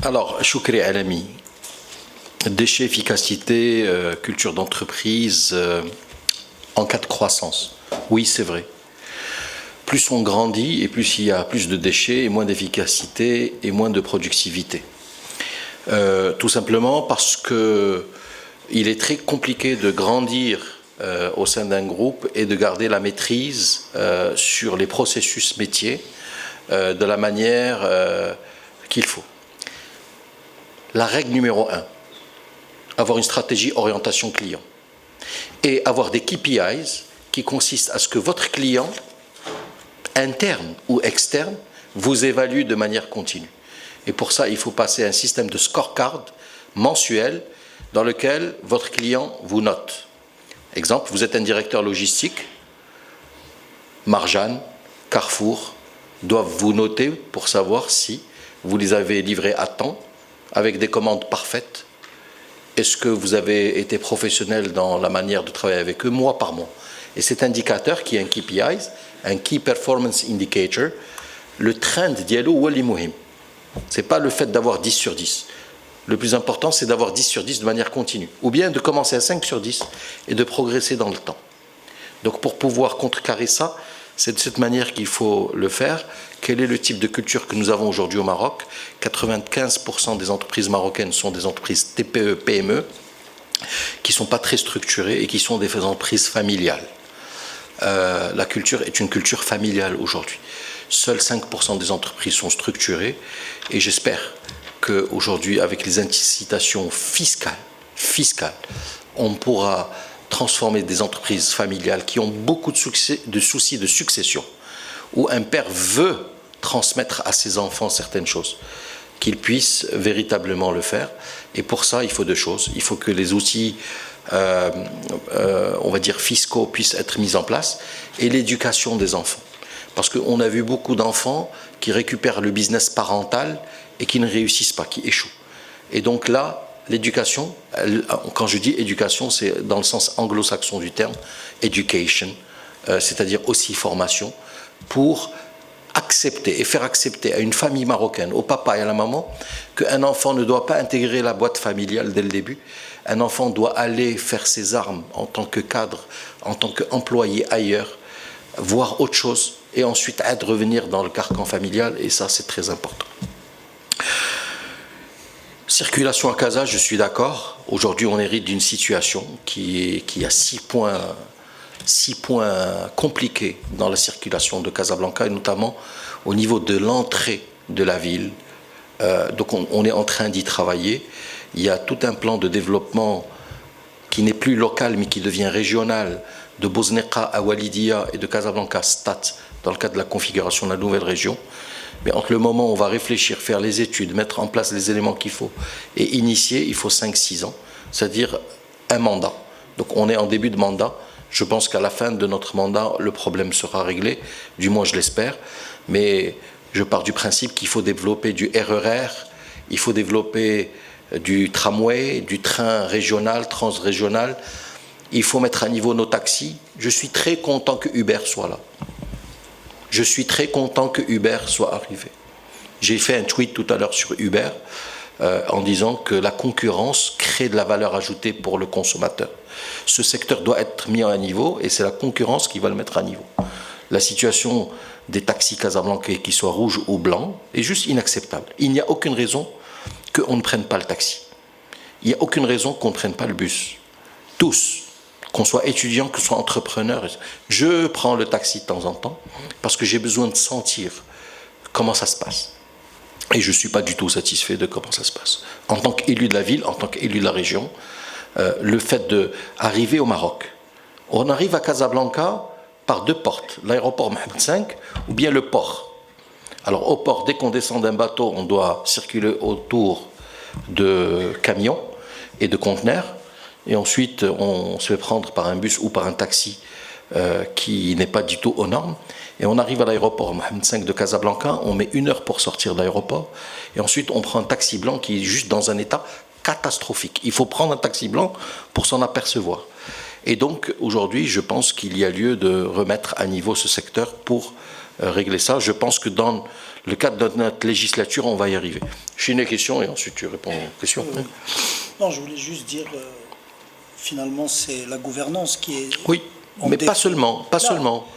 Alors, Choukri Alami, déchets, efficacité, culture d'entreprise en cas de croissance. Oui, c'est vrai. Plus on grandit et plus il y a plus de déchets et moins d'efficacité et moins de productivité. Tout simplement parce que il est très compliqué de grandir au sein d'un groupe et de garder la maîtrise sur les processus métiers de la manière qu'il faut. La règle numéro 1, avoir une stratégie orientation client et avoir des KPIs qui consistent à ce que votre client, interne ou externe, vous évalue de manière continue. Et pour ça, il faut passer à un système de scorecard mensuel dans lequel votre client vous note. Exemple, vous êtes un directeur logistique, Marjan, Carrefour, doivent vous noter pour savoir si vous les avez livrés à temps, avec des commandes parfaites. Est-ce que vous avez été professionnel dans la manière de travailler avec eux, mois par mois? Et cet indicateur qui est un KPI, un Key Performance Indicator, le trend dialo ou l'imouhim. Ce n'est pas le fait d'avoir 10 sur 10. Le plus important, c'est d'avoir 10 sur 10 de manière continue. Ou bien de commencer à 5 sur 10 et de progresser dans le temps. Donc pour pouvoir contrecarrer ça, c'est de cette manière qu'il faut le faire. Quel est le type de culture que nous avons aujourd'hui au Maroc? 95% des entreprises marocaines sont des entreprises TPE, PME, qui ne sont pas très structurées et qui sont des entreprises familiales. La culture est une culture familiale aujourd'hui. Seuls 5% des entreprises sont structurées et j'espère qu'aujourd'hui, avec les incitations fiscales, on pourra transformer des entreprises familiales qui ont beaucoup de soucis de succession, où un père veut transmettre à ses enfants certaines choses, qu'ils puissent véritablement le faire. Et pour ça, il faut deux choses. Il faut que les outils, on va dire, fiscaux puissent être mis en place et l'éducation des enfants. Parce qu'on a vu beaucoup d'enfants qui récupèrent le business parental et qui ne réussissent pas, qui échouent. Et donc là, l'éducation, quand je dis éducation, c'est dans le sens anglo-saxon du terme, education, c'est-à-dire aussi formation, pour accepter et faire accepter à une famille marocaine, au papa et à la maman, qu'un enfant ne doit pas intégrer la boîte familiale dès le début. Un enfant doit aller faire ses armes en tant que cadre, en tant qu'employé ailleurs, voir autre chose, et ensuite revenir dans le carcan familial, et ça c'est très important. Circulation à Casa, je suis d'accord. Aujourd'hui, on hérite d'une situation qui a 6 points compliqués dans la circulation de Casablanca, et notamment au niveau de l'entrée de la ville. Donc on est en train d'y travailler. Il y a tout un plan de développement qui n'est plus local, mais qui devient régional, de Bosneka à Walidia et de Casablanca Stad, dans le cadre de la configuration de la nouvelle région. Mais entre le moment où on va réfléchir, faire les études, mettre en place les éléments qu'il faut et initier, il faut 5-6 ans, c'est-à-dire un mandat. Donc on est en début de mandat. Je pense qu'à la fin de notre mandat, le problème sera réglé, du moins je l'espère. Mais je pars du principe qu'il faut développer du RER, il faut développer du tramway, du train régional, transrégional. Il faut mettre à niveau nos taxis. Je suis très content que Uber soit là. Je suis très content que Uber soit arrivé. J'ai fait un tweet tout à l'heure sur Uber en disant que la concurrence crée de la valeur ajoutée pour le consommateur. Ce secteur doit être mis à niveau et c'est la concurrence qui va le mettre à niveau. La situation des taxis casablancais, qu'ils soient rouges ou blancs, est juste inacceptable. Il n'y a aucune raison qu'on ne prenne pas le taxi. Il n'y a aucune raison qu'on ne prenne pas le bus. Tous. Qu'on soit étudiant, que soit entrepreneur. Je prends le taxi de temps en temps parce que j'ai besoin de sentir comment ça se passe. Et je ne suis pas du tout satisfait de comment ça se passe. En tant qu'élu de la ville, en tant qu'élu de la région, le fait d'arriver au Maroc, on arrive à Casablanca par 2 portes, l'aéroport Mohamed V ou bien le port. Alors au port, dès qu'on descend d'un bateau, on doit circuler autour de camions et de conteneurs. Et ensuite, on se fait prendre par un bus ou par un taxi qui n'est pas du tout aux normes. Et on arrive à l'aéroport Mohamed V de Casablanca, on met 1 heure pour sortir de l'aéroport. Et ensuite, on prend un taxi blanc qui est juste dans un état catastrophique. Il faut prendre un taxi blanc pour s'en apercevoir. Et donc, aujourd'hui, je pense qu'il y a lieu de remettre à niveau ce secteur pour régler ça. Je pense que dans le cadre de notre législature, on va y arriver. J'ai une question et ensuite tu réponds aux questions. Non, je voulais juste dire, finalement, c'est la gouvernance qui est... Oui, mais pas seulement, pas seulement.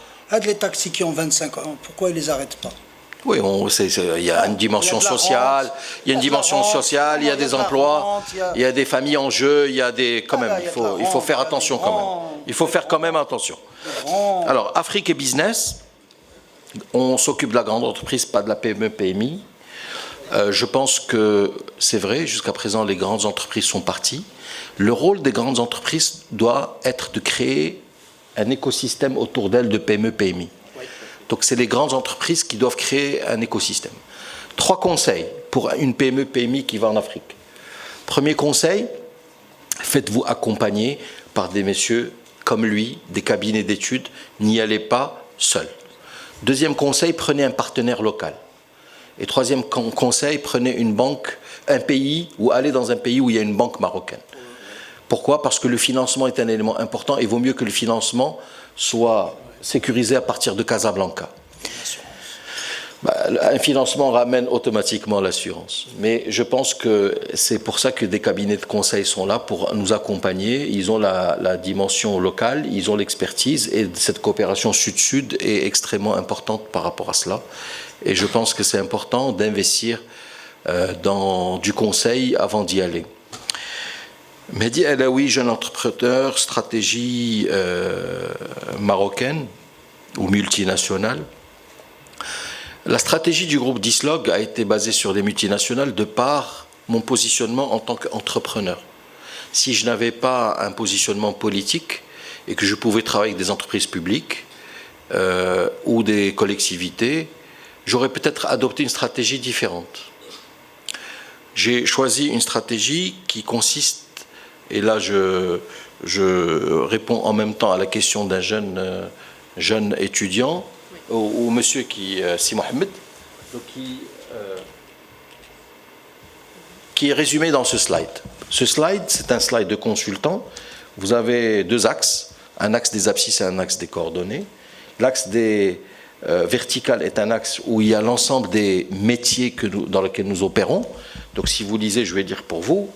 Les taxis qui ont 25 ans, pourquoi ils ne les arrêtent pas? Oui, il y a une dimension sociale, il y a une dimension sociale, il y a des emplois, il y a des familles en jeu, il y a des... Quand même, il faut faire attention quand même. Il faut faire quand même attention. Alors, Afrique et business, on s'occupe de la grande entreprise, pas de la PME, PMI. Je pense que c'est vrai, jusqu'à présent, les grandes entreprises sont parties. Le rôle des grandes entreprises doit être de créer un écosystème autour d'elles de PME, PMI. Donc, c'est les grandes entreprises qui doivent créer un écosystème. 3 conseils pour une PME, PMI qui va en Afrique. Premier conseil, faites-vous accompagner par des messieurs comme lui, des cabinets d'études. N'y allez pas seul. Deuxième conseil, prenez un partenaire local. Et troisième conseil, prenez une banque, un pays, ou allez dans un pays où il y a une banque marocaine. Pourquoi? Parce que le financement est un élément important et il vaut mieux que le financement soit sécurisé à partir de Casablanca. Un financement ramène automatiquement l'assurance. Mais je pense que c'est pour ça que des cabinets de conseil sont là pour nous accompagner. Ils ont la dimension locale, ils ont l'expertise et cette coopération sud-sud est extrêmement importante par rapport à cela. Et je pense que c'est important d'investir dans du conseil avant d'y aller. Mehdi Alaoui, jeune entrepreneur, stratégie marocaine ou multinationale. La stratégie du groupe Dislog a été basée sur des multinationales de par mon positionnement en tant qu'entrepreneur. Si je n'avais pas un positionnement politique et que je pouvais travailler avec des entreprises publiques ou des collectivités, j'aurais peut-être adopté une stratégie différente. J'ai choisi une stratégie qui consiste, et là je réponds en même temps à la question d'un jeune étudiant, ou monsieur Si Mohamed, qui est résumé dans ce slide. Ce slide, c'est un slide de consultant. Vous avez 2 axes, un axe des abscisses et un axe des coordonnées. L'axe des vertical est un axe où il y a l'ensemble des métiers dans lesquels nous opérons. Donc si vous lisez, je vais dire pour vous.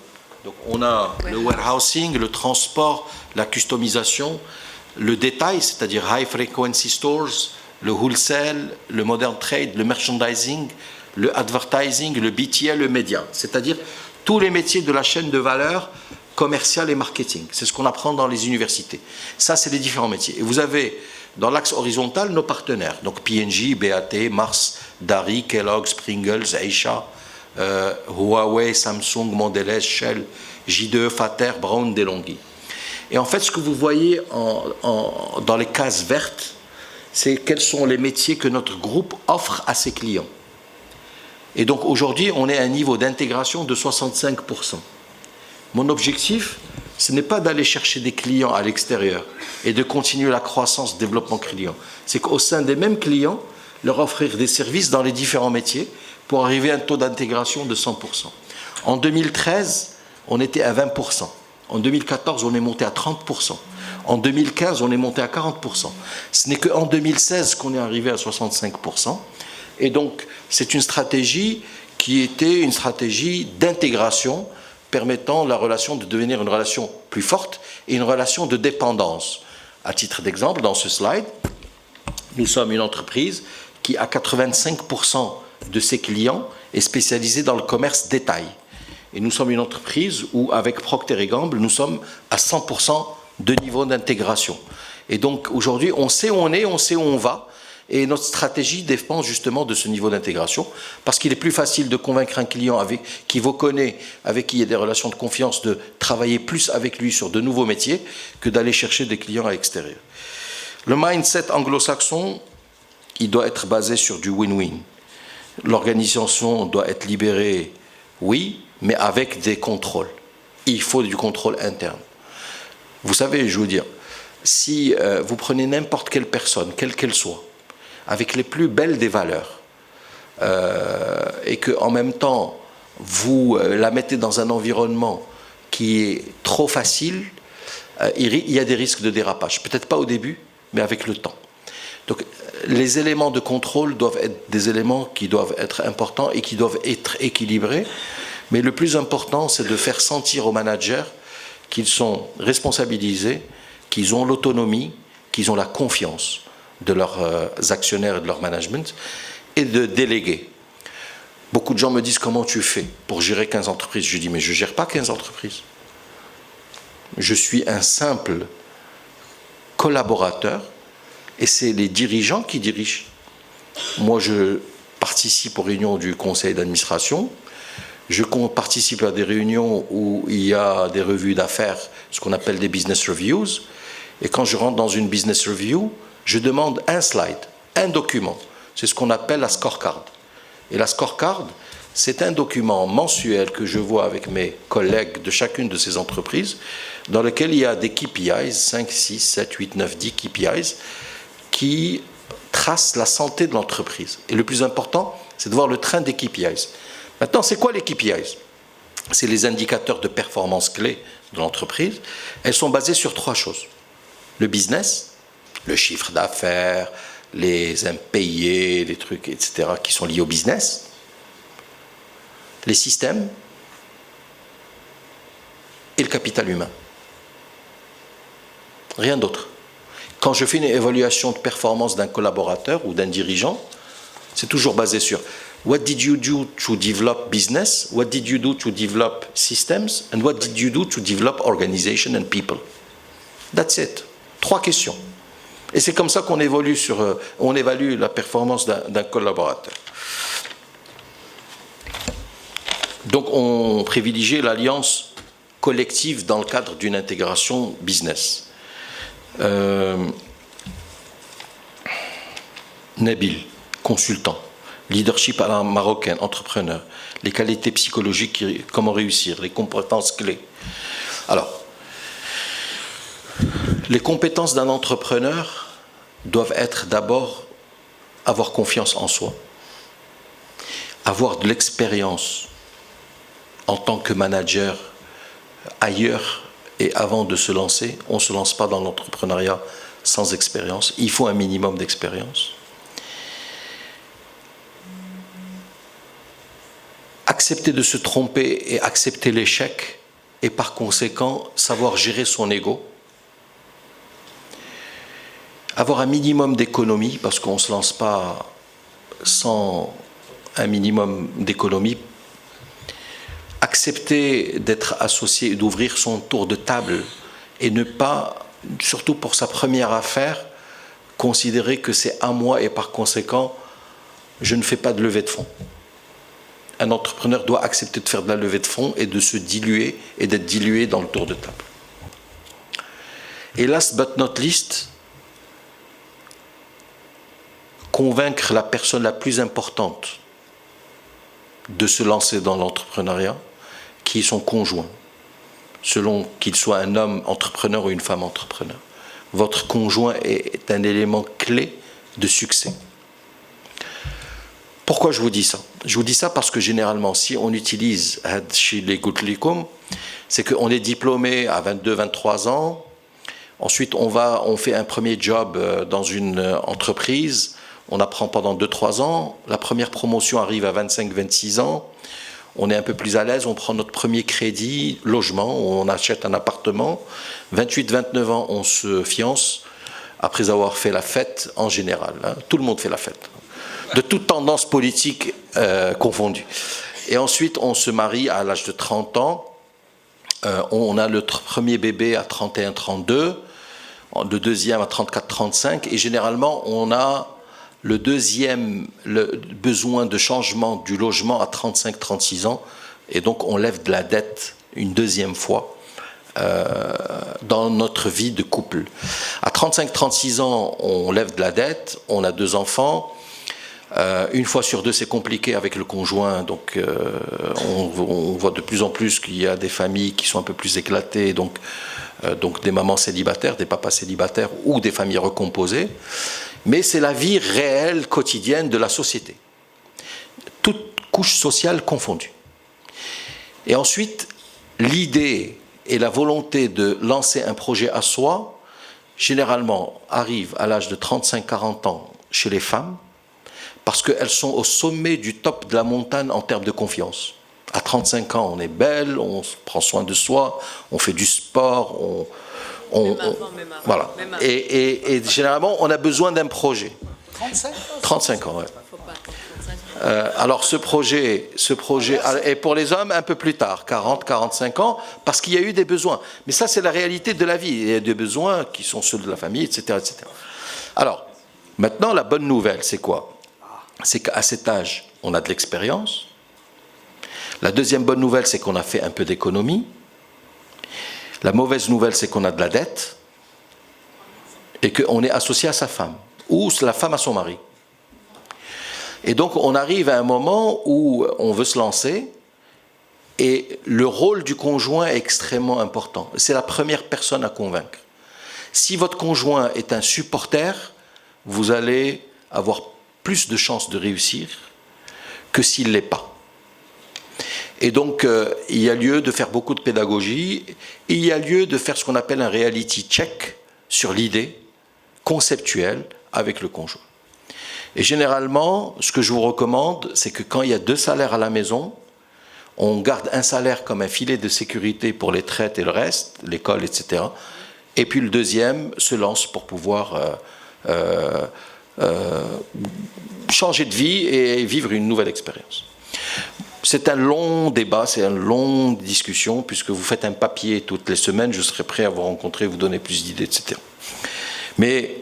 Donc on a le warehousing, le transport, la customisation, le détail, c'est-à-dire high frequency stores, le wholesale, le modern trade, le merchandising, le advertising, le BTL, le média. C'est-à-dire tous les métiers de la chaîne de valeur commerciale et marketing. C'est ce qu'on apprend dans les universités. Ça, c'est les différents métiers. Et vous avez dans l'axe horizontal nos partenaires. Donc P&G, BAT, Mars, Dari, Kellogg's, Pringles, Aisha, Huawei, Samsung, Mondelez, Shell, J2, Fater, Brown, DeLonghi. Et en fait, ce que vous voyez dans les cases vertes, c'est quels sont les métiers que notre groupe offre à ses clients. Et donc aujourd'hui, on est à un niveau d'intégration de 65%. Mon objectif, ce n'est pas d'aller chercher des clients à l'extérieur et de continuer la croissance, développement client. C'est qu'au sein des mêmes clients, leur offrir des services dans les différents métiers pour arriver à un taux d'intégration de 100%. En 2013, on était à 20%. En 2014, on est monté à 30%. En 2015, on est monté à 40%. Ce n'est qu'en 2016 qu'on est arrivé à 65%. Et donc, c'est une stratégie qui était une stratégie d'intégration permettant la relation de devenir une relation plus forte et une relation de dépendance. À titre d'exemple, dans ce slide, nous sommes une entreprise qui, à 85% de ses clients, est spécialisée dans le commerce détail. Et nous sommes une entreprise où, avec Procter & Gamble, nous sommes à 100% de niveau d'intégration. Et donc, aujourd'hui, on sait où on est, on sait où on va. Et notre stratégie dépend justement de ce niveau d'intégration, parce qu'il est plus facile de convaincre un client qui vous connaît, avec qui il y a des relations de confiance, de travailler plus avec lui sur de nouveaux métiers, que d'aller chercher des clients à l'extérieur. Le mindset anglo-saxon, il doit être basé sur du win-win. L'organisation doit être libérée, oui, mais avec des contrôles. Il faut du contrôle interne. Vous savez, je veux dire, si vous prenez n'importe quelle personne, quelle qu'elle soit, avec les plus belles des valeurs, et qu'en même temps, vous la mettez dans un environnement qui est trop facile, il y a des risques de dérapage. Peut-être pas au début, mais avec le temps. Donc, les éléments de contrôle doivent être des éléments qui doivent être importants et qui doivent être équilibrés. Mais le plus important, c'est de faire sentir aux managers qu'ils sont responsabilisés, qu'ils ont l'autonomie, qu'ils ont la confiance de leurs actionnaires et de leur management, et de déléguer. Beaucoup de gens me disent comment tu fais pour gérer 15 entreprises. Je dis mais je ne gère pas 15 entreprises. Je suis un simple collaborateur et c'est les dirigeants qui dirigent. Moi je participe aux réunions du conseil d'administration, je participe à des réunions où il y a des revues d'affaires, ce qu'on appelle des business reviews, et quand je rentre dans une business review, je demande un slide, un document. C'est ce qu'on appelle la scorecard. Et la scorecard, c'est un document mensuel que je vois avec mes collègues de chacune de ces entreprises, dans lequel il y a des KPIs, 5, 6, 7, 8, 9, 10 KPIs, qui tracent la santé de l'entreprise. Et le plus important, c'est de voir le train des KPIs. Maintenant, c'est quoi les KPIs? C'est les indicateurs de performance clés de l'entreprise. Elles sont basées sur 3 choses. Le business, le chiffre d'affaires, les impayés, les trucs, etc., qui sont liés au business, les systèmes et le capital humain. Rien d'autre. Quand je fais une évaluation de performance d'un collaborateur ou d'un dirigeant, c'est toujours basé sur what did you do to develop business, what did you do to develop systems, and what did you do to develop organization and people. That's it. 3 questions. Et c'est comme ça qu'on on évalue la performance d'un collaborateur. Donc on privilégie l'alliance collective dans le cadre d'une intégration business. Nabil, consultant, leadership à la marocaine, entrepreneur, les qualités psychologiques, comment réussir, les compétences clés. Alors, les compétences d'un entrepreneur doivent être d'abord avoir confiance en soi, avoir de l'expérience en tant que manager ailleurs et avant de se lancer. On ne se lance pas dans l'entrepreneuriat sans expérience. Il faut un minimum d'expérience. Accepter de se tromper et accepter l'échec et par conséquent savoir gérer son ego. Avoir un minimum d'économie, parce qu'on ne se lance pas sans un minimum d'économie. Accepter d'être associé et d'ouvrir son tour de table et ne pas, surtout pour sa première affaire, considérer que c'est à moi et par conséquent, je ne fais pas de levée de fonds. Un entrepreneur doit accepter de faire de la levée de fonds et de se diluer et d'être dilué dans le tour de table. Et last but not least, convaincre la personne la plus importante de se lancer dans l'entrepreneuriat, qui est son conjoint, selon qu'il soit un homme entrepreneur ou une femme entrepreneur. Votre conjoint est un élément clé de succès. Pourquoi je vous dis ça? Je vous dis ça parce que généralement, si on utilise Hadchi Goutlikum, c'est qu'on est diplômé à 22, 23 ans, ensuite on fait un premier job dans une entreprise, on apprend pendant 2-3 ans, la première promotion arrive à 25-26 ans, on est un peu plus à l'aise, on prend notre premier crédit, logement, on achète un appartement, 28-29 ans, on se fiance, après avoir fait la fête en général, hein, tout le monde fait la fête, de toute tendance politique confondue. Et ensuite, on se marie à l'âge de 30 ans, on a le premier bébé à 31-32, le deuxième à 34-35, et généralement, on a le besoin de changement du logement à 35-36 ans, et donc on lève de la dette une deuxième fois dans notre vie de couple. À 35-36 ans, on lève de la dette, on a 2 enfants, une fois sur 2 c'est compliqué avec le conjoint, donc on voit de plus en plus qu'il y a des familles qui sont un peu plus éclatées, donc des mamans célibataires, des papas célibataires ou des familles recomposées. Mais c'est la vie réelle, quotidienne de la société. Toute couche sociale confondue. Et ensuite, l'idée et la volonté de lancer un projet à soi, généralement, arrive à l'âge de 35-40 ans chez les femmes, parce qu'elles sont au sommet du top de la montagne en termes de confiance. À 35 ans, on est belle, on prend soin de soi, on fait du sport, voilà. Et généralement, on a besoin d'un projet. 35 ans, ouais. Alors ce projet, et pour les hommes un peu plus tard, 40-45 ans, parce qu'il y a eu des besoins. Mais ça, c'est la réalité de la vie. Il y a des besoins qui sont ceux de la famille, etc., etc. Alors, maintenant, la bonne nouvelle, c'est quoi? C'est qu'à cet âge, on a de l'expérience. La deuxième bonne nouvelle, c'est qu'on a fait un peu d'économie. La mauvaise nouvelle, c'est qu'on a de la dette et qu'on est associé à sa femme, ou la femme à son mari. Et donc, on arrive à un moment où on veut se lancer et le rôle du conjoint est extrêmement important. C'est la première personne à convaincre. Si votre conjoint est un supporter, vous allez avoir plus de chances de réussir que s'il ne l'est pas. Et donc, il y a lieu de faire beaucoup de pédagogie, et il y a lieu de faire ce qu'on appelle un reality check sur l'idée conceptuelle avec le conjoint. Et généralement, ce que je vous recommande, c'est que quand il y a 2 salaires à la maison, on garde un salaire comme un filet de sécurité pour les traites et le reste, l'école, etc. Et puis le deuxième se lance pour pouvoir changer de vie et vivre une nouvelle expérience. C'est un long débat, c'est une longue discussion, puisque vous faites un papier toutes les semaines, je serai prêt à vous rencontrer, vous donner plus d'idées, etc. Mais,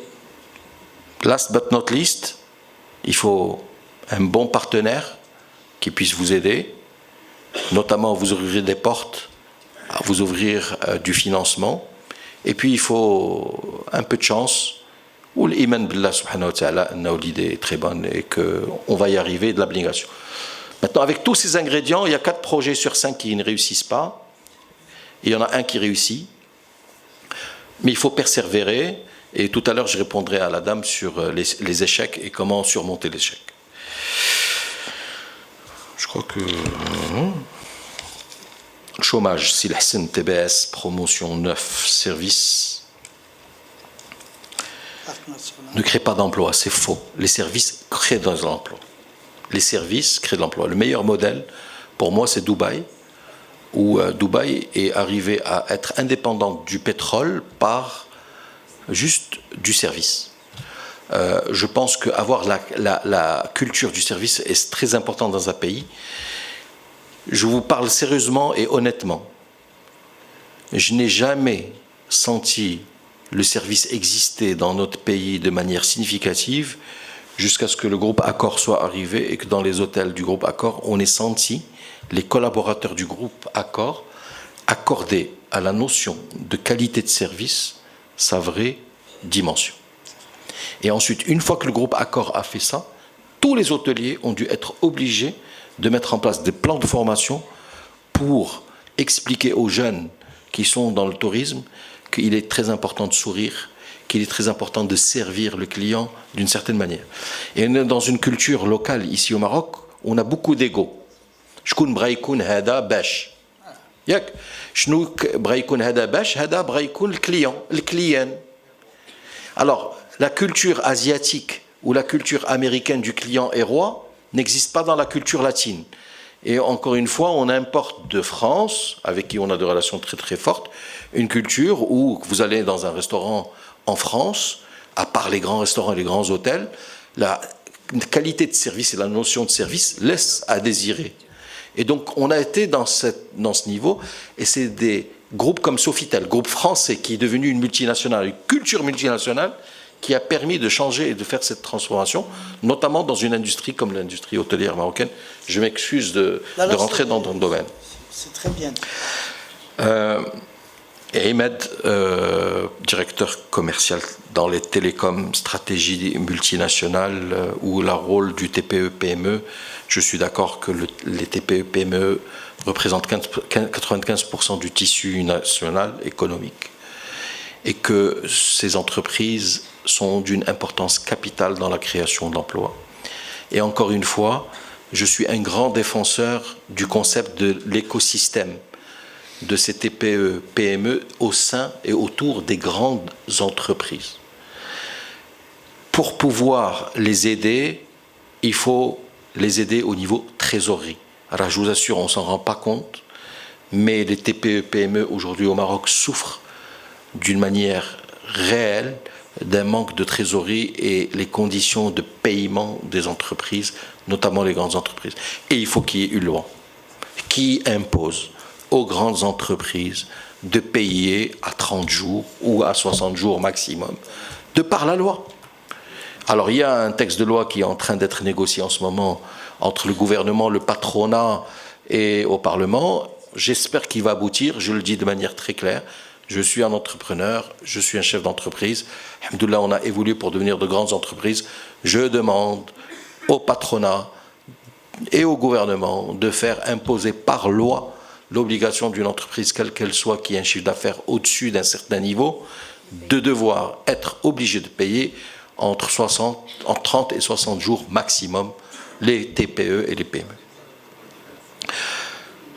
last but not least, il faut un bon partenaire qui puisse vous aider, notamment à vous ouvrir des portes, à vous ouvrir du financement. Et puis il faut un peu de chance, ou l'iman billah subhanahu wa ta'ala, l'idée est très bonne et qu'on va y arriver, de l'abnégation. Maintenant, avec tous ces ingrédients, il y a 4 projets sur 5 qui ne réussissent pas. Et il y en a un qui réussit. Mais il faut persévérer. Et tout à l'heure, je répondrai à la dame sur les échecs et comment surmonter l'échec. Je crois que... Chômage, si l'Hassan TBS, promotion 9, service, ne crée pas d'emploi, c'est faux. Les services créent de l'emploi. Les services créent de l'emploi. Le meilleur modèle, pour moi, c'est Dubaï, où Dubaï est arrivé à être indépendant du pétrole par juste du service. Je pense qu'avoir la culture du service est très important dans un pays. Je vous parle sérieusement et honnêtement. Je n'ai jamais senti le service exister dans notre pays de manière significative jusqu'à ce que le groupe Accor soit arrivé et que dans les hôtels du groupe Accor, on ait senti les collaborateurs du groupe Accor accorder à la notion de qualité de service sa vraie dimension. Et ensuite, une fois que le groupe Accor a fait ça, tous les hôteliers ont dû être obligés de mettre en place des plans de formation pour expliquer aux jeunes qui sont dans le tourisme qu'il est très important de sourire, qu'il est très important de servir le client d'une certaine manière. Et dans une culture locale ici au Maroc, on a beaucoup d'ego. شكون بغا يكون هذا باش ياك شنو بغا يكون هذا باش هذا بغا يكون الكليان. Alors la culture asiatique ou la culture américaine du client est roi n'existe pas dans la culture latine. Et encore une fois, on importe de France, avec qui on a des relations très très fortes, une culture où vous allez dans un restaurant en France, à part les grands restaurants et les grands hôtels, la qualité de service et la notion de service laissent à désirer. Et donc on a été dans ce niveau, et c'est des groupes comme Sofitel, groupe français qui est devenu une multinationale, une culture multinationale, qui a permis de changer et de faire cette transformation, notamment dans une industrie comme l'industrie hôtelière marocaine. Je m'excuse de rentrer dans ton domaine. C'est très bien. Ahmed, directeur commercial dans les télécoms, stratégie multinationale, ou le rôle du TPE-PME, je suis d'accord que les TPE-PME représentent 95% du tissu national économique et que ces entreprises sont d'une importance capitale dans la création d'emplois. Et encore une fois, je suis un grand défenseur du concept de l'écosystème. de ces TPE, PME au sein et autour des grandes entreprises. Pour pouvoir les aider, il faut les aider au niveau trésorerie. Alors je vous assure, on ne s'en rend pas compte, mais les TPE, PME aujourd'hui au Maroc souffrent d'une manière réelle d'un manque de trésorerie et les conditions de paiement des entreprises, notamment les grandes entreprises. Et il faut qu'il y ait une loi qui impose aux grandes entreprises de payer à 30 jours ou à 60 jours maximum, de par la loi. Alors il y a un texte de loi qui est en train d'être négocié en ce moment entre le gouvernement, le patronat et au Parlement. J'espère qu'il va aboutir, je le dis de manière très claire. Je suis un entrepreneur, je suis un chef d'entreprise. Alhamdoulilah, on a évolué pour devenir de grandes entreprises. Je demande au patronat et au gouvernement de faire imposer par loi l'obligation d'une entreprise, quelle qu'elle soit, qui ait un chiffre d'affaires au-dessus d'un certain niveau, de devoir être obligé de payer entre 30 et 60 jours maximum les TPE et les PME.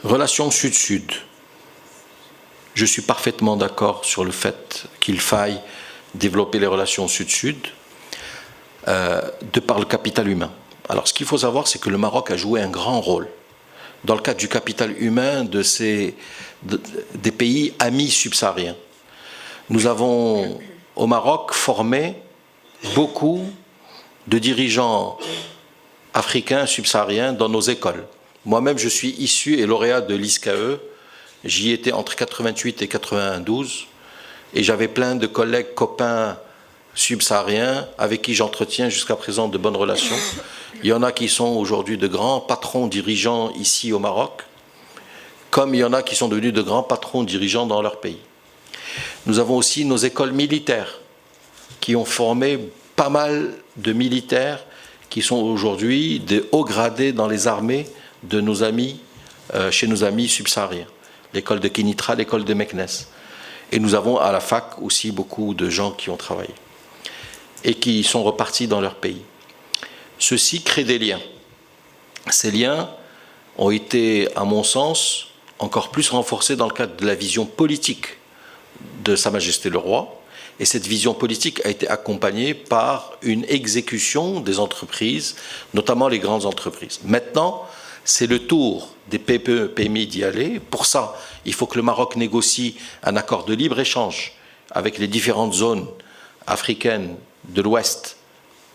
Relations Sud-Sud. Je suis parfaitement d'accord sur le fait qu'il faille développer les relations Sud-Sud de par le capital humain. Alors, ce qu'il faut savoir, c'est que le Maroc a joué un grand rôle dans le cadre du capital humain des pays amis subsahariens. Nous avons, au Maroc, formé beaucoup de dirigeants africains subsahariens dans nos écoles. Moi-même, je suis issu et lauréat de l'ISCAE. J'y étais entre 88 et 92 et j'avais plein de collègues, copains subsahariens avec qui j'entretiens jusqu'à présent de bonnes relations. Il y en a qui sont aujourd'hui de grands patrons dirigeants ici au Maroc, comme il y en a qui sont devenus de grands patrons dirigeants dans leur pays. Nous avons aussi nos écoles militaires qui ont formé pas mal de militaires qui sont aujourd'hui de hauts gradés dans les armées de nos amis, chez nos amis subsahariens. L'école de Kénitra, l'école de Meknes. Et nous avons à la fac aussi beaucoup de gens qui ont travaillé et qui sont repartis dans leur pays. Ceci crée des liens. Ces liens ont été, à mon sens, encore plus renforcés dans le cadre de la vision politique de Sa Majesté le Roi. Et cette vision politique a été accompagnée par une exécution des entreprises, notamment les grandes entreprises. Maintenant, c'est le tour des PPE, PMI d'y aller. Pour ça, il faut que le Maroc négocie un accord de libre-échange avec les différentes zones africaines de l'Ouest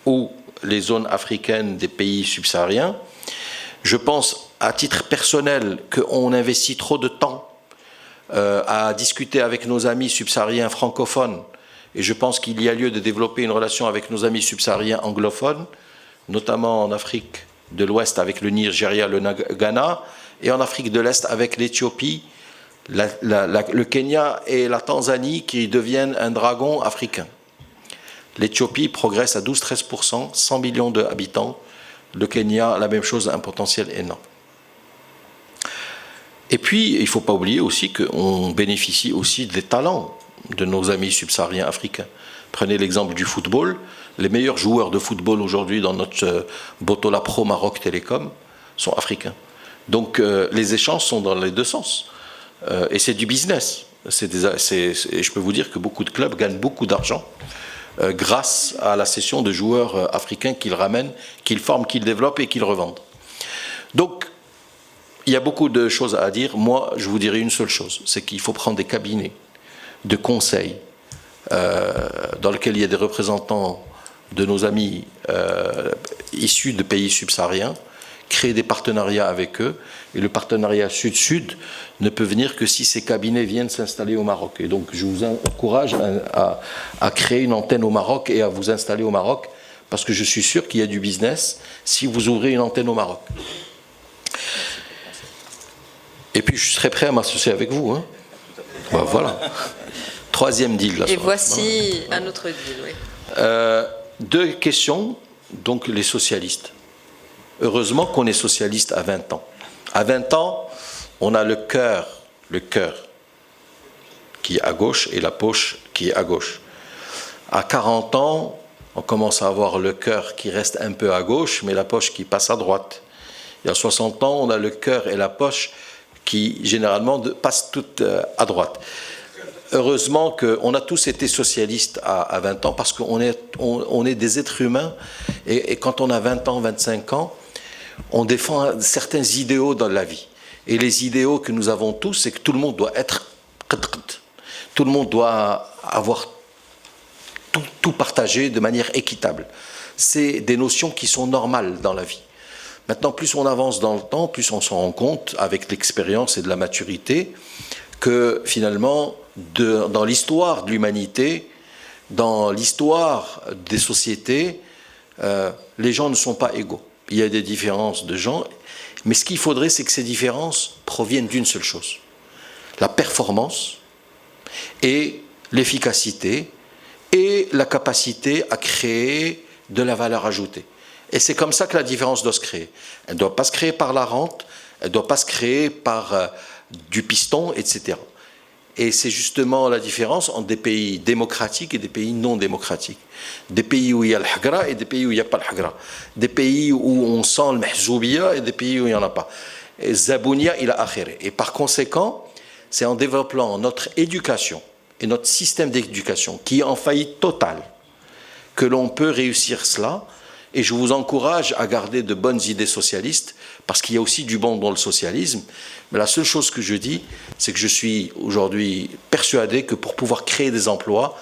ou les zones africaines des pays subsahariens. Je pense, à titre personnel, qu'on investit trop de temps à discuter avec nos amis subsahariens francophones. Et je pense qu'il y a lieu de développer une relation avec nos amis subsahariens anglophones, notamment en Afrique de l'Ouest avec le Nigeria, le Ghana, et en Afrique de l'Est avec l'Éthiopie, le Kenya et la Tanzanie qui deviennent un dragon africain. L'Éthiopie progresse à 12-13%, 100 millions d'habitants. Le Kenya, la même chose, un potentiel énorme. Et puis, il ne faut pas oublier aussi qu'on bénéficie aussi des talents de nos amis subsahariens africains. Prenez l'exemple du football. Les meilleurs joueurs de football aujourd'hui dans notre Botola Pro Maroc Télécom sont africains. Donc les échanges sont dans les deux sens. Et c'est du business. Et je peux vous dire que beaucoup de clubs gagnent beaucoup d'argent grâce à la cession de joueurs africains qu'ils ramènent, qu'ils forment, qu'ils développent et qu'ils revendent. Donc, il y a beaucoup de choses à dire. Moi, je vous dirais une seule chose, c'est qu'il faut prendre des cabinets de conseil dans lesquels il y a des représentants de nos amis issus de pays subsahariens, créer des partenariats avec eux. Et le partenariat Sud-Sud ne peut venir que si ces cabinets viennent s'installer au Maroc. Et donc, je vous encourage à créer une antenne au Maroc et à vous installer au Maroc, parce que je suis sûr qu'il y a du business si vous ouvrez une antenne au Maroc. Et puis, je serai prêt à m'associer avec vous. Hein. Ben, voilà. Troisième deal. Là, et voici un autre deal, oui. Deux questions. Donc, les socialistes. Heureusement qu'on est socialiste à 20 ans. À 20 ans, on a le cœur qui est à gauche et la poche qui est à gauche. À 40 ans, on commence à avoir le cœur qui reste un peu à gauche, mais la poche qui passe à droite. Et à 60 ans, on a le cœur et la poche qui généralement passent toutes à droite. Heureusement qu'on a tous été socialistes à 20 ans parce qu'on est des êtres humains et quand on a 20 ans, 25 ans, on défend certains idéaux dans la vie. Et les idéaux que nous avons tous, c'est que tout le monde doit être tout le monde doit avoir tout partagé de manière équitable. C'est des notions qui sont normales dans la vie. Maintenant, plus on avance dans le temps, plus on s'en rend compte, avec l'expérience et de la maturité, que finalement, dans l'histoire de l'humanité, dans l'histoire des sociétés, les gens ne sont pas égaux. Il y a des différences de gens, mais ce qu'il faudrait, c'est que ces différences proviennent d'une seule chose. La performance et l'efficacité et la capacité à créer de la valeur ajoutée. Et c'est comme ça que la différence doit se créer. Elle ne doit pas se créer par la rente, elle ne doit pas se créer par du piston, etc. Et c'est justement la différence entre des pays démocratiques et des pays non démocratiques. Des pays où il y a le hagra et des pays où il n'y a pas le hagra. Des pays où on sent le mahzoubiya et des pays où il n'y en a pas. Et zabounia ila akhir. Et par conséquent, c'est en développant notre éducation et notre système d'éducation qui est en faillite totale que l'on peut réussir cela. Et je vous encourage à garder de bonnes idées socialistes parce qu'il y a aussi du bon dans le socialisme. Mais la seule chose que je dis, c'est que je suis aujourd'hui persuadé que pour pouvoir créer des emplois,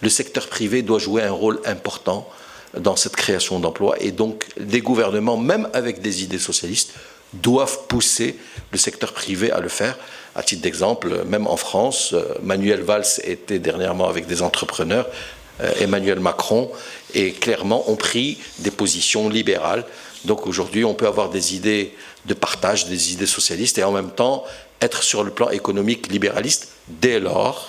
le secteur privé doit jouer un rôle important dans cette création d'emplois. Et donc, des gouvernements, même avec des idées socialistes, doivent pousser le secteur privé à le faire. À titre d'exemple, même en France, Manuel Valls était dernièrement avec des entrepreneurs, Emmanuel Macron, et clairement ont pris des positions libérales. Donc aujourd'hui, on peut avoir des idées de partage, des idées socialistes, et en même temps être sur le plan économique libéraliste, dès lors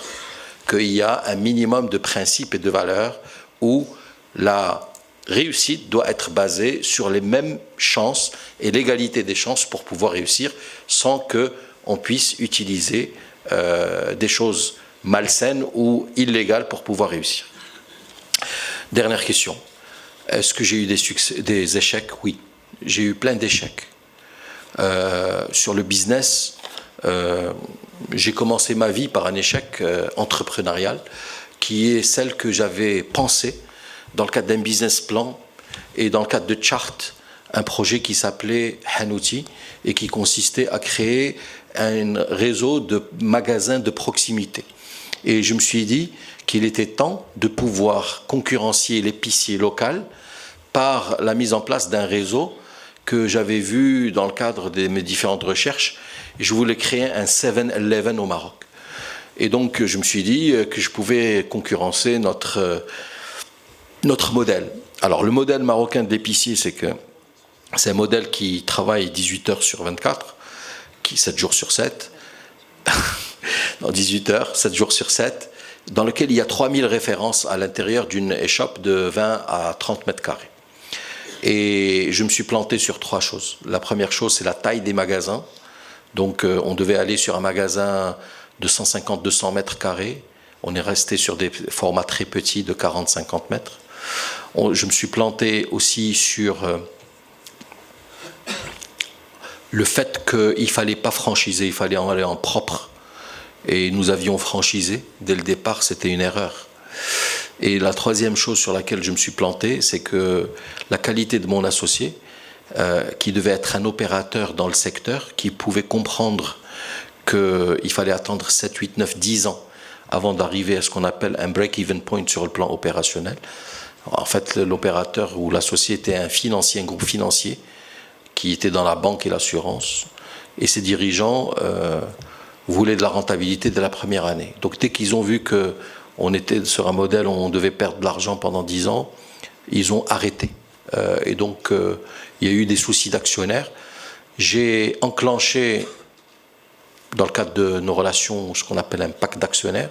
qu'il y a un minimum de principes et de valeurs où la réussite doit être basée sur les mêmes chances et l'égalité des chances pour pouvoir réussir sans qu'on puisse utiliser des choses malsaines ou illégales pour pouvoir réussir. Dernière question. Est-ce que j'ai eu des échecs? Oui. J'ai eu plein d'échecs. Sur le business, j'ai commencé ma vie par un échec entrepreneurial qui est celle que j'avais pensée dans le cadre d'un business plan et dans le cadre de Chart, un projet qui s'appelait Hanouti et qui consistait à créer un réseau de magasins de proximité. Et je me suis dit qu'il était temps de pouvoir concurrencier l'épicier local par la mise en place d'un réseau que j'avais vu dans le cadre de mes différentes recherches. Je voulais créer un 7-Eleven au Maroc. Et donc je me suis dit que je pouvais concurrencer notre modèle. Alors le modèle marocain de l'épicier, c'est un modèle qui travaille 18 heures sur 24, 7 jours sur 7, dans 18 heures, 7 jours sur 7, dans lequel il y a 3000 références à l'intérieur d'une échoppe de 20 à 30 mètres carrés. Et je me suis planté sur 3 choses. La première chose, c'est la taille des magasins. Donc on devait aller sur un magasin de 150-200 mètres carrés. On est resté sur des formats très petits de 40-50 mètres. Je me suis planté aussi sur le fait qu'il ne fallait pas franchiser, il fallait en aller en propre. Et nous avions franchisé. Dès le départ, c'était une erreur. Et la troisième chose sur laquelle je me suis planté, c'est que la qualité de mon associé, qui devait être un opérateur dans le secteur, qui pouvait comprendre qu'il fallait attendre 7, 8, 9, 10 ans avant d'arriver à ce qu'on appelle un break-even point sur le plan opérationnel. En fait, l'opérateur ou l'associé était un financier, un groupe financier qui était dans la banque et l'assurance. Et ses dirigeants voulaient de la rentabilité dès la première année. Donc dès qu'ils ont vu qu'on était sur un modèle où on devait perdre de l'argent pendant 10 ans, ils ont arrêté. Et donc il y a eu des soucis d'actionnaires. J'ai enclenché, dans le cadre de nos relations, ce qu'on appelle un pacte d'actionnaires.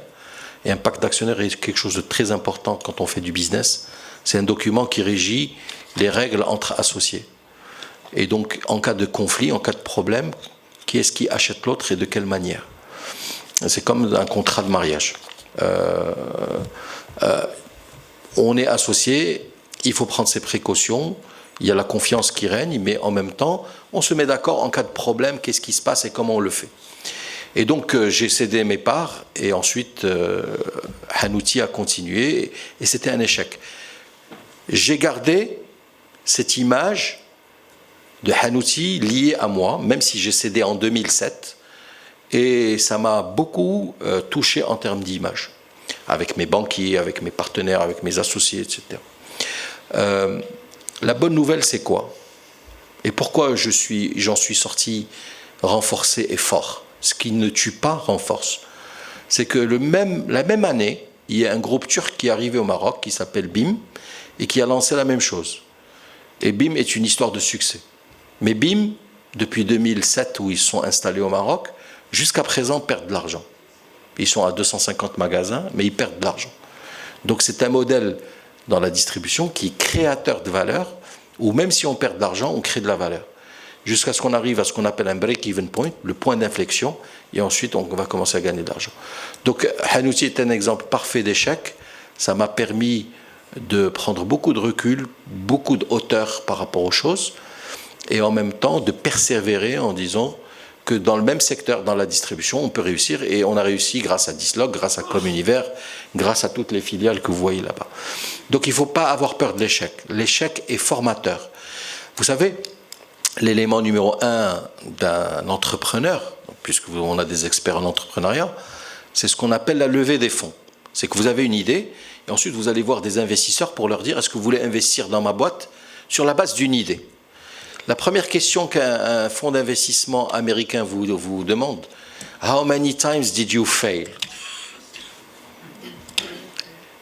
Et un pacte d'actionnaires est quelque chose de très important quand on fait du business. C'est un document qui régit les règles entre associés. Et donc, en cas de conflit, en cas de problème, qui est-ce qui achète l'autre et de quelle manière? C'est comme un contrat de mariage. On est associé, il faut prendre ses précautions, il y a la confiance qui règne, mais en même temps, on se met d'accord en cas de problème, qu'est-ce qui se passe et comment on le fait. Et donc, j'ai cédé mes parts, et ensuite, Hanouti a continué, et c'était un échec. J'ai gardé cette image de Hanouti liée à moi, même si j'ai cédé en 2007, et ça m'a beaucoup touché en termes d'image, avec mes banquiers, avec mes partenaires, avec mes associés, etc. La bonne nouvelle, c'est quoi? Et pourquoi j'en suis sorti renforcé et fort? Ce qui ne tue pas renforce. C'est que la même année, il y a un groupe turc qui est arrivé au Maroc, qui s'appelle BIM, et qui a lancé la même chose. Et BIM est une histoire de succès. Mais BIM, depuis 2007, où ils sont installés au Maroc, jusqu'à présent, perdent de l'argent. Ils sont à 250 magasins, mais ils perdent de l'argent. Donc c'est un modèle dans la distribution qui est créateur de valeur, où même si on perd de l'argent, on crée de la valeur. Jusqu'à ce qu'on arrive à ce qu'on appelle un break-even point, le point d'inflexion, et ensuite on va commencer à gagner de l'argent. Donc Hanouti est un exemple parfait d'échec. Ça m'a permis de prendre beaucoup de recul, beaucoup de hauteur par rapport aux choses, et en même temps de persévérer en disant que dans le même secteur, dans la distribution, on peut réussir, et on a réussi grâce à Dislog, grâce à Comunivers, grâce à toutes les filiales que vous voyez là-bas. Donc il ne faut pas avoir peur de l'échec. L'échec est formateur. Vous savez, l'élément numéro 1 d'un entrepreneur, puisqu'on a des experts en entrepreneuriat, c'est ce qu'on appelle la levée des fonds. C'est que vous avez une idée, et ensuite vous allez voir des investisseurs pour leur dire, est-ce que vous voulez investir dans ma boîte sur la base d'une idée? La première question qu'un fonds d'investissement américain vous demande, how many times did you fail?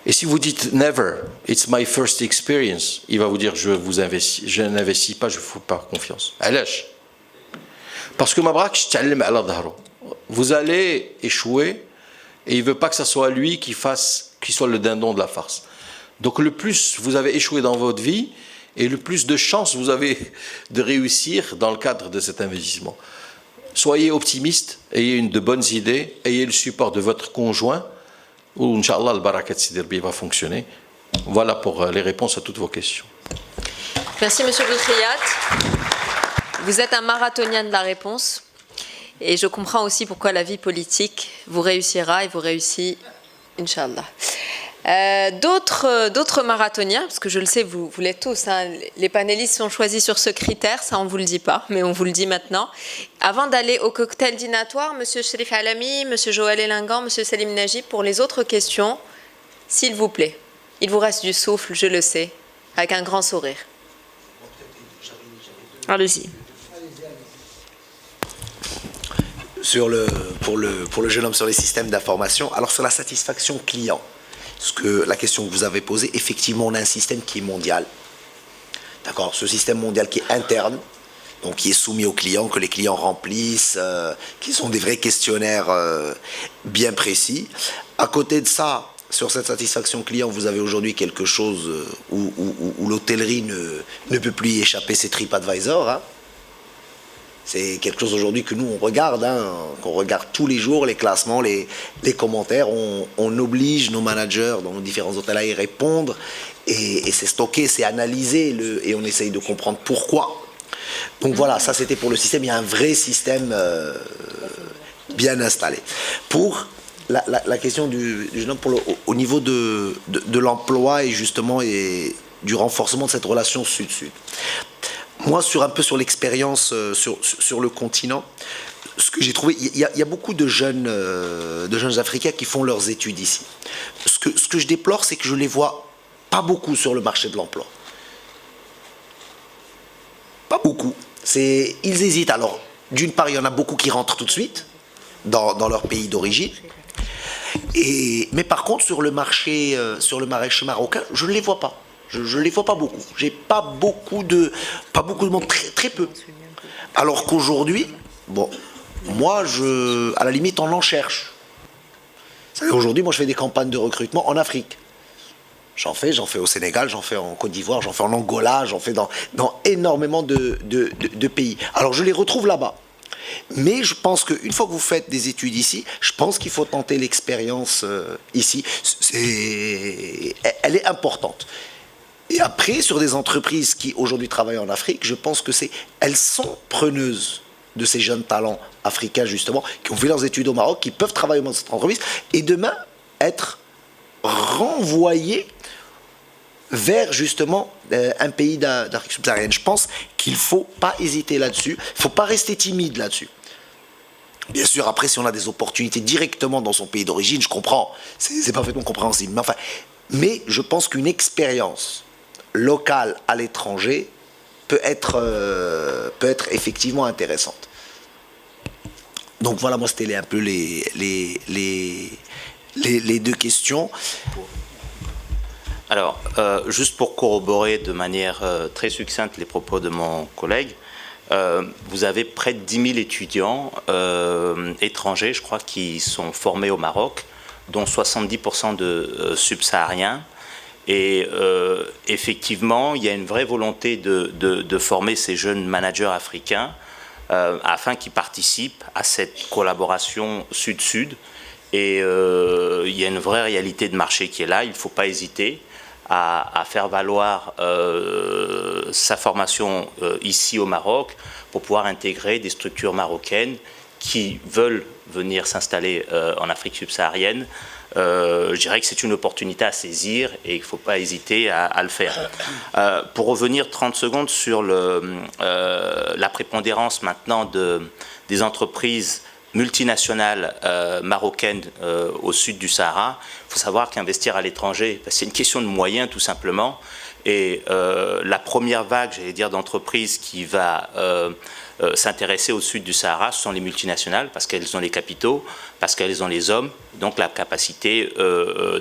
Et si vous dites never, it's my first experience, il va vous dire je n'investis pas, je ne vous fais pas confiance. Allez. Parce que vous allez échouer et il ne veut pas que ce soit lui qui soit le dindon de la farce. Donc le plus vous avez échoué dans votre vie, et le plus de chances vous avez de réussir dans le cadre de cet investissement. Soyez optimiste, ayez de bonnes idées, ayez le support de votre conjoint, où, Inch'Allah, le Barakat Sidirbi va fonctionner. Voilà pour les réponses à toutes vos questions. Merci, Monsieur Boukhriat. Vous êtes un marathonien de la réponse. Et je comprends aussi pourquoi la vie politique vous réussira et vous réussit, Inch'Allah. D'autres marathoniens, parce que je le sais, vous l'êtes tous, hein, les panélistes sont choisis sur ce critère, ça on ne vous le dit pas, mais on vous le dit maintenant. Avant d'aller au cocktail dînatoire, Monsieur Cherif Alami, Monsieur Joël Elingan, Monsieur Salim Najib, pour les autres questions, s'il vous plaît. Il vous reste du souffle, je le sais, avec un grand sourire. Allez-y. Pour le jeune homme sur les systèmes d'information, alors sur la satisfaction client, la question que vous avez posée, effectivement, on a un système qui est mondial. D'accord, ce système mondial qui est interne, donc qui est soumis aux clients, que les clients remplissent, qui sont des vrais questionnaires bien précis. À côté de ça, sur cette satisfaction client, vous avez aujourd'hui quelque chose où l'hôtellerie ne peut plus y échapper, c'est TripAdvisor. Hein. C'est quelque chose aujourd'hui que nous on regarde, qu'on regarde tous les jours, les classements, les commentaires. On oblige nos managers dans nos différents hôtels à y répondre. Et c'est stocké, c'est analysé, et on essaye de comprendre pourquoi. Donc voilà, ça c'était pour le système. Il y a un vrai système bien installé. Pour la question du jeune homme, au niveau de l'emploi et justement du renforcement de cette relation sud-sud. Moi, sur l'expérience sur le continent, ce que j'ai trouvé, il y a beaucoup de jeunes Africains qui font leurs études ici. Ce que je déplore, c'est que je les vois pas beaucoup sur le marché de l'emploi. Pas beaucoup. Ils hésitent. Alors, d'une part, il y en a beaucoup qui rentrent tout de suite dans leur pays d'origine. Mais par contre, sur le marché marocain, je ne les vois pas. Je ne les vois pas beaucoup. J'ai pas beaucoup de monde, très, très peu. Alors qu'aujourd'hui, bon, moi, à la limite, on en cherche. Aujourd'hui, moi, je fais des campagnes de recrutement en Afrique. J'en fais au Sénégal, j'en fais en Côte d'Ivoire, j'en fais en Angola, j'en fais dans énormément de pays. Alors, je les retrouve là-bas. Mais je pense qu'une fois que vous faites des études ici, je pense qu'il faut tenter l'expérience ici. Elle est importante. Et après, sur des entreprises qui aujourd'hui travaillent en Afrique, je pense que elles sont preneuses de ces jeunes talents africains, justement, qui ont fait leurs études au Maroc, qui peuvent travailler dans cette entreprise, et demain être renvoyés vers, justement, un pays d'Afrique subsaharienne. Je pense qu'il ne faut pas hésiter là-dessus, il ne faut pas rester timide là-dessus. Bien sûr, après, si on a des opportunités directement dans son pays d'origine, je comprends, c'est parfaitement compréhensible. Mais je pense qu'une expérience locale à l'étranger peut être effectivement intéressante. Donc voilà, moi c'était un peu les deux questions. Alors, juste pour corroborer de manière très succincte les propos de mon collègue, vous avez près de 10 000 étudiants étrangers, je crois, qui sont formés au Maroc, dont 70% de subsahariens. Et effectivement, il y a une vraie volonté de former ces jeunes managers africains afin qu'ils participent à cette collaboration sud-sud. Et il y a une vraie réalité de marché qui est là. Il ne faut pas hésiter à faire valoir sa formation ici au Maroc pour pouvoir intégrer des structures marocaines qui veulent venir s'installer en Afrique subsaharienne. Je dirais que c'est une opportunité à saisir et qu'il ne faut pas hésiter à le faire. Pour revenir 30 secondes sur la prépondérance maintenant des entreprises multinationales marocaines au sud du Sahara, il faut savoir qu'investir à l'étranger, c'est une question de moyens tout simplement. Et la première vague, j'allais dire, d'entreprises qui va s'intéresser au sud du Sahara, ce sont les multinationales, parce qu'elles ont les capitaux, parce qu'elles ont les hommes, donc la capacité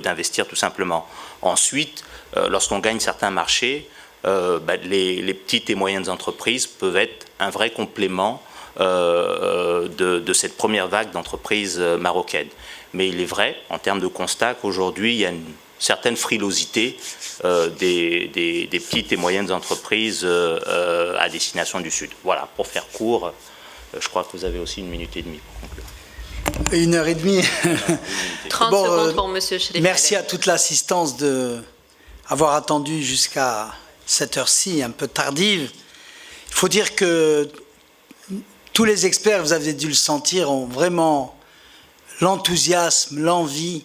d'investir tout simplement. Ensuite, lorsqu'on gagne certains marchés, les petites et moyennes entreprises peuvent être un vrai complément de cette première vague d'entreprises marocaines. Mais il est vrai, en termes de constat, qu'aujourd'hui, il y a une certaine frilosité des petites et moyennes entreprises à destination du Sud. Voilà, pour faire court, je crois que vous avez aussi 1 minute et demie pour conclure. 1h30. 30 secondes pour M. Chérif. Merci à toute l'assistance d'avoir attendu jusqu'à cette heure-ci, un peu tardive. Il faut dire que tous les experts, vous avez dû le sentir, ont vraiment l'enthousiasme, l'envie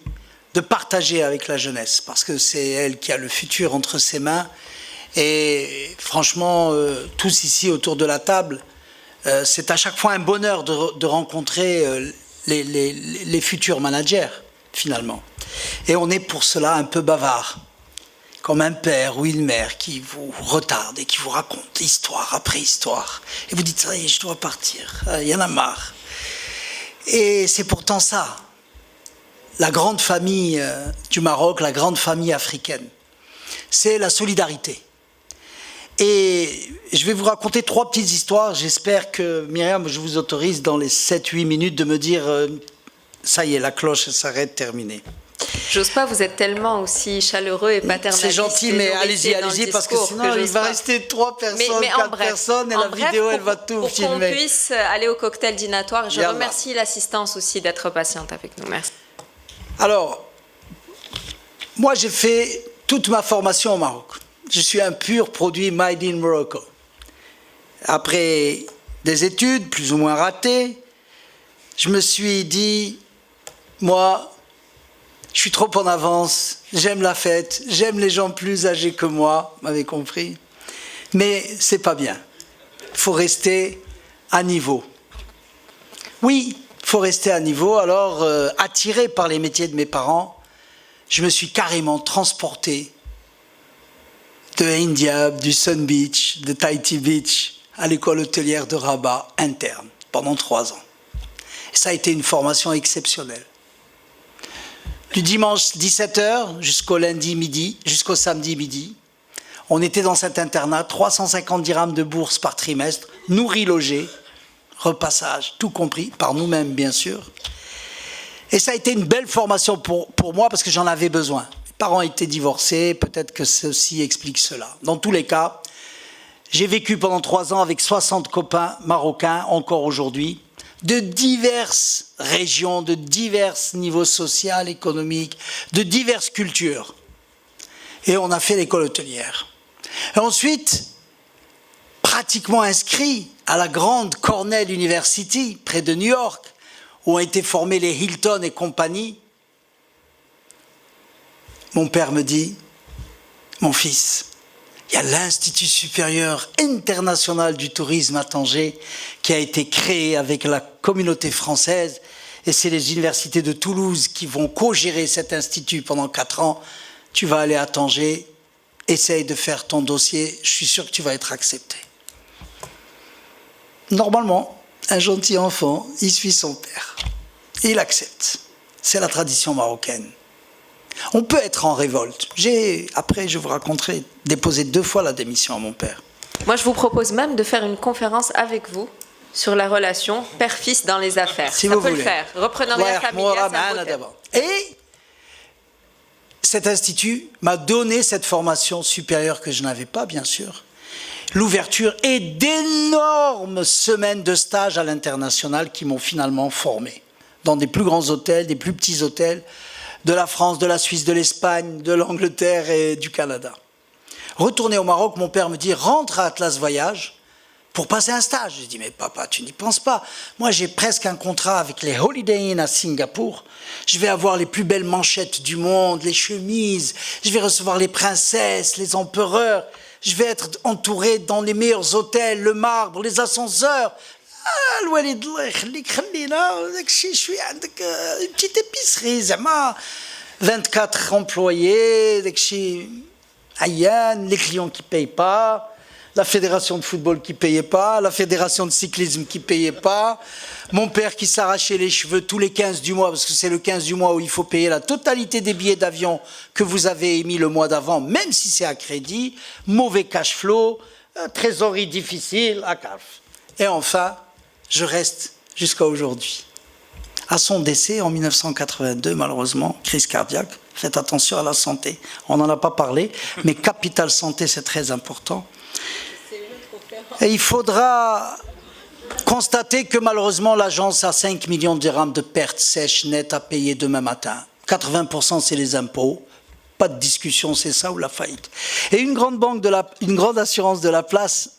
de partager avec la jeunesse, parce que c'est elle qui a le futur entre ses mains. Et franchement, tous ici autour de la table, c'est à chaque fois un bonheur de rencontrer les futurs managers, finalement. Et on est pour cela un peu bavard, comme un père ou une mère qui vous retarde et qui vous raconte histoire après histoire. Et vous dites, ça y est, je dois partir, il y en a marre. Et c'est pourtant ça, la grande famille du Maroc, la grande famille africaine. C'est la solidarité. Et je vais vous raconter 3 petites histoires. J'espère que, Myriam, je vous autorise dans les 7-8 minutes de me dire ça y est, la cloche s'arrête, terminée. J'ose pas, vous êtes tellement aussi chaleureux et paternaliste. C'est gentil, mais allez-y, parce que sinon il va rester 3 personnes, 4 personnes, et la vidéo, elle va tout filmer. Pour qu'on puisse aller au cocktail dînatoire, je remercie l'assistance aussi d'être patiente avec nous. Merci. Alors, moi j'ai fait toute ma formation au Maroc. Je suis un pur produit made in Morocco. Après des études plus ou moins ratées, je me suis dit, moi, je suis trop en avance, j'aime la fête, j'aime les gens plus âgés que moi, vous m'avez compris. Mais c'est pas bien. Il faut rester à niveau. Oui, il faut rester à niveau. Alors, attiré par les métiers de mes parents, je me suis carrément transporté de Indiab, du Sun Beach, de Tahiti Beach, à l'école hôtelière de Rabat interne, pendant 3 ans. Et ça a été une formation exceptionnelle. Du dimanche 17h jusqu'au lundi midi, jusqu'au samedi midi, on était dans cet internat, 350 dirhams de bourse par trimestre, nourris, logés, repassage, tout compris, par nous-mêmes bien sûr. Et ça a été une belle formation pour moi parce que j'en avais besoin. Mes parents étaient divorcés, peut-être que ceci explique cela. Dans tous les cas, j'ai vécu pendant 3 ans avec 60 copains marocains, encore aujourd'hui, de diverses régions, de divers niveaux sociaux, économiques, de diverses cultures. Et on a fait l'école hôtelière. Et ensuite, pratiquement inscrit à la grande Cornell University, près de New York, où ont été formés les Hilton et compagnie, mon père me dit, mon fils, il y a l'Institut supérieur international du tourisme à Tanger qui a été créé avec la communauté française et c'est les universités de Toulouse qui vont co-gérer cet institut pendant 4 ans. Tu vas aller à Tanger, essaye de faire ton dossier, je suis sûr que tu vas être accepté. Normalement, un gentil enfant, il suit son père. Il accepte. C'est la tradition marocaine. On peut être en révolte. Après, je vous raconterai, déposé 2 fois la démission à mon père. Moi, je vous propose même de faire une conférence avec vous sur la relation père-fils dans les affaires. Si ça vous peut voulez. le faire. Reprenoriat familial, c'est un beau thème. Et cet institut m'a donné cette formation supérieure que je n'avais pas, bien sûr. L'ouverture et d'énormes semaines de stage à l'international qui m'ont finalement formé. Dans des plus grands hôtels, des plus petits hôtels, de la France, de la Suisse, de l'Espagne, de l'Angleterre et du Canada. Retourné au Maroc, mon père me dit « Rentre à Atlas Voyage pour passer un stage ». Je dis « Mais papa, tu n'y penses pas. Moi, j'ai presque un contrat avec les Holiday Inn à Singapour. Je vais avoir les plus belles manchettes du monde, les chemises. Je vais recevoir les princesses, les empereurs. Je vais être entouré dans les meilleurs hôtels, le marbre, les ascenseurs. » الوالد الله يخليك خلينا داك الشيء شويه عندك une petite épicerie زعما 24 employés داك الشيء عيان les clients qui payent pas la fédération de football qui payait pas la fédération de cyclisme qui payait pas mon père qui s'arrachait les cheveux tous les 15 du mois parce que c'est le 15 du mois où il faut payer la totalité des billets d'avion que vous avez émis le mois d'avant même si c'est à crédit mauvais cash flow trésorerie difficile à caf. Et enfin je reste jusqu'à aujourd'hui. À son décès en 1982, malheureusement, crise cardiaque, faites attention à la santé. On n'en a pas parlé, mais capital santé, c'est très important. Et il faudra constater que malheureusement, l'agence a 5 millions de dirhams de pertes sèches nettes à payer demain matin. 80%, c'est les impôts. Pas de discussion, c'est ça ou la faillite. Et une grande assurance de la place,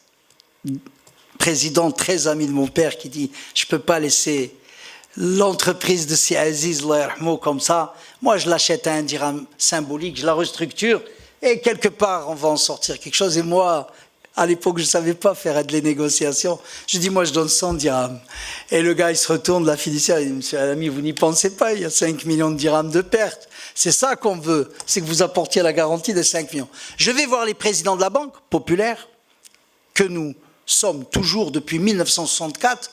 président très ami de mon père qui dit « Je ne peux pas laisser l'entreprise de Si Aziz comme ça. Moi, je l'achète à un dirham symbolique, je la restructure et quelque part, on va en sortir quelque chose. » Et moi, à l'époque, je ne savais pas faire de les négociations. Je dis « Moi, je donne 100 dirhams. » Et le gars, il se retourne, la fiduciaire, il dit « Monsieur Alami, vous n'y pensez pas, il y a 5 millions de dirhams de pertes. C'est ça qu'on veut, c'est que vous apportiez la garantie de 5 millions. » Je vais voir les présidents de la Banque populaire que nous sommes toujours depuis 1964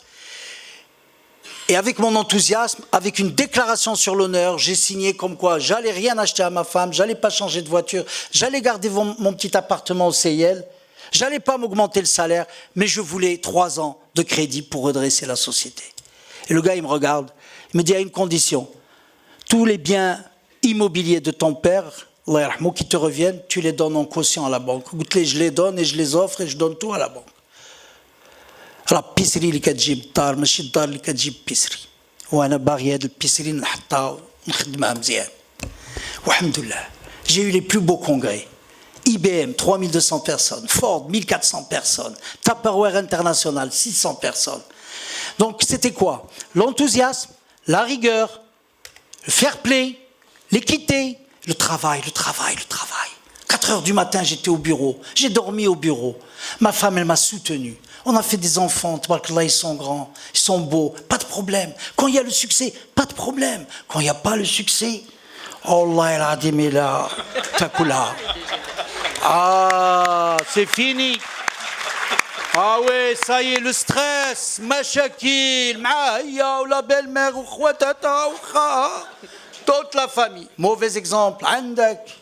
et avec mon enthousiasme, avec une déclaration sur l'honneur, j'ai signé comme quoi j'allais rien acheter à ma femme, j'allais pas changer de voiture, j'allais garder mon petit appartement au CIL, j'allais pas m'augmenter le salaire, mais je voulais 3 ans de crédit pour redresser la société. Et le gars il me regarde, il me dit à une condition, tous les biens immobiliers de ton père Allah yarhamou, qui te reviennent, tu les donnes en caution à la banque. Je les donne et je les offre et je donne tout à la banque. راه بيسري اللي كتجيب الدار ماشي الدار اللي كتجيب بيسري وانا باغي هاد البيسري نحطها ونخدمها مزيان والحمد لله. J'ai eu les plus beaux congrès. IBM 3200 personnes, Ford 1400 personnes, Tupperware International 600 personnes. Donc c'était quoi? L'enthousiasme, la rigueur, le fair play, l'équité, le travail. 4 heures du matin, j'étais au bureau, j'ai dormi au bureau. Ma femme, elle m'a soutenu. On a fait des enfants, tabarakallah, ils sont grands, ils sont beaux, pas de problème. Quand il y a le succès, pas de problème. Quand il n'y a pas le succès, Allah el adim là, takula. Ah, c'est fini. Ah ouais, ça y est, le stress, machakil, maaya, ou la belle-mère, ou khwatata, ou kha. Toute la famille. Mauvais exemple, andak.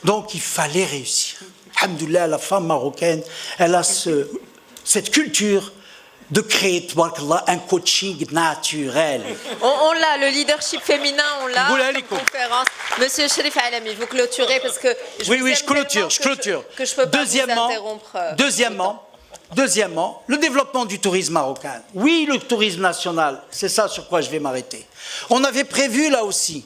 Donc il fallait réussir. Alhamdoulilah, la femme marocaine, elle a cette culture de créer un coaching naturel. On l'a, le leadership féminin, on l'a. Comme conférence. Monsieur Cherif Alami, vous clôturez parce que je clôture. Que je peux pas vous interrompre. Deuxièmement, le développement du tourisme marocain. Oui, le tourisme national, c'est ça sur quoi je vais m'arrêter. On avait prévu là aussi,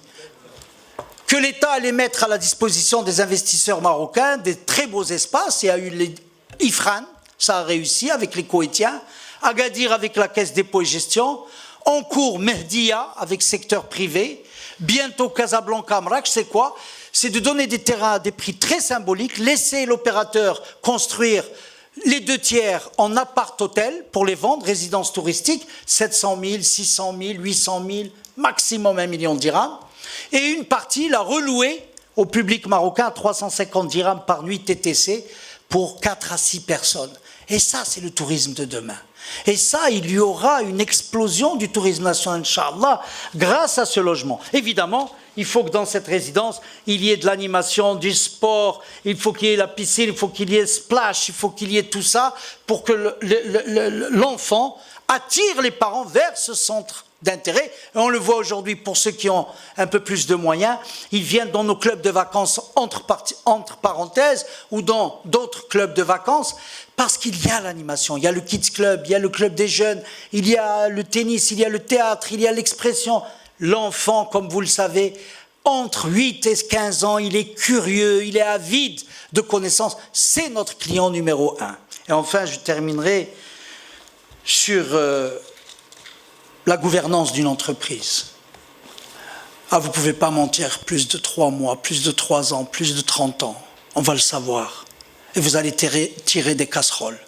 que l'État allait mettre à la disposition des investisseurs marocains des très beaux espaces. Il y a eu les Ifran, ça a réussi avec les Koweïtiens, Agadir avec la Caisse dépôt et gestion, en cours Mehdia avec secteur privé, bientôt Casablanca, Marrakech, c'est quoi? C'est de donner des terrains à des prix très symboliques, laisser l'opérateur construire les 2 tiers en appart-hôtel pour les vendre, résidence touristique, 700 000, 600 000, 800 000, maximum 1 million de dirhams. Et une partie, la relouer au public marocain à 350 dirhams par nuit TTC pour 4 à 6 personnes. Et ça, c'est le tourisme de demain. Et ça, il y aura une explosion du tourisme national, Inch'Allah, grâce à ce logement. Évidemment, il faut que dans cette résidence, il y ait de l'animation, du sport, il faut qu'il y ait la piscine, il faut qu'il y ait splash, il faut qu'il y ait tout ça pour que l'enfant attire les parents vers ce centre d'intérêt. Et on le voit aujourd'hui pour ceux qui ont un peu plus de moyens, ils viennent dans nos clubs de vacances entre parenthèses ou dans d'autres clubs de vacances parce qu'il y a l'animation, il y a le Kids Club, il y a le club des jeunes, il y a le tennis, il y a le théâtre, il y a l'expression. L'enfant, comme vous le savez, entre 8 et 15 ans, il est curieux, il est avide de connaissances. C'est notre client numéro 1. Et enfin, je terminerai sur la gouvernance d'une entreprise. Ah, vous ne pouvez pas mentir plus de 3 mois, plus de 3 ans, plus de 30 ans. On va le savoir. Et vous allez tirer des casseroles.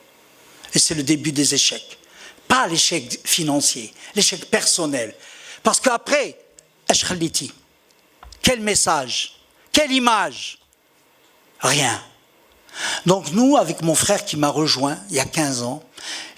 Et c'est le début des échecs. Pas l'échec financier, l'échec personnel. Parce qu'après, quel message, quelle image? Rien. Donc nous, avec mon frère qui m'a rejoint il y a 15 ans,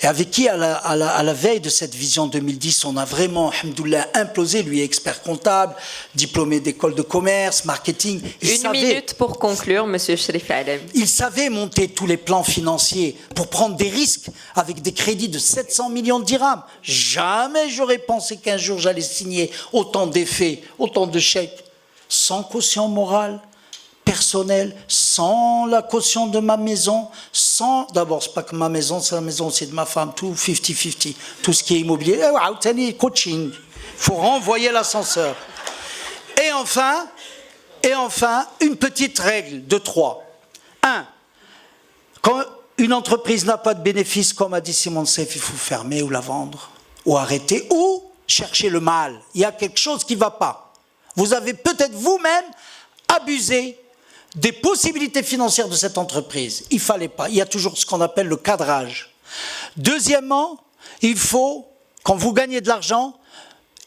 et avec qui à la veille de cette vision 2010, on a vraiment, alhamdoulilah, implosé, lui est expert comptable, diplômé d'école de commerce, marketing. Une minute pour conclure, Monsieur Cherif Alami. Il savait monter tous les plans financiers pour prendre des risques avec des crédits de 700 millions de dirhams. Jamais j'aurais pensé qu'un jour j'allais signer autant d'effets, autant de chèques, sans caution morale, personnel, sans la caution de ma maison, sans... D'abord, c'est pas que ma maison, c'est la maison aussi de ma femme, tout 50-50, tout ce qui est immobilier. Coaching, il faut renvoyer l'ascenseur. Et enfin, une petite règle de 3. 1. Quand une entreprise n'a pas de bénéfice, comme a dit Simon Seif, il faut fermer ou la vendre, ou arrêter, ou chercher le mal. Il y a quelque chose qui ne va pas. Vous avez peut-être vous-même abusé des possibilités financières de cette entreprise. Il ne fallait pas. Il y a toujours ce qu'on appelle le cadrage. Deuxièmement, il faut, quand vous gagnez de l'argent,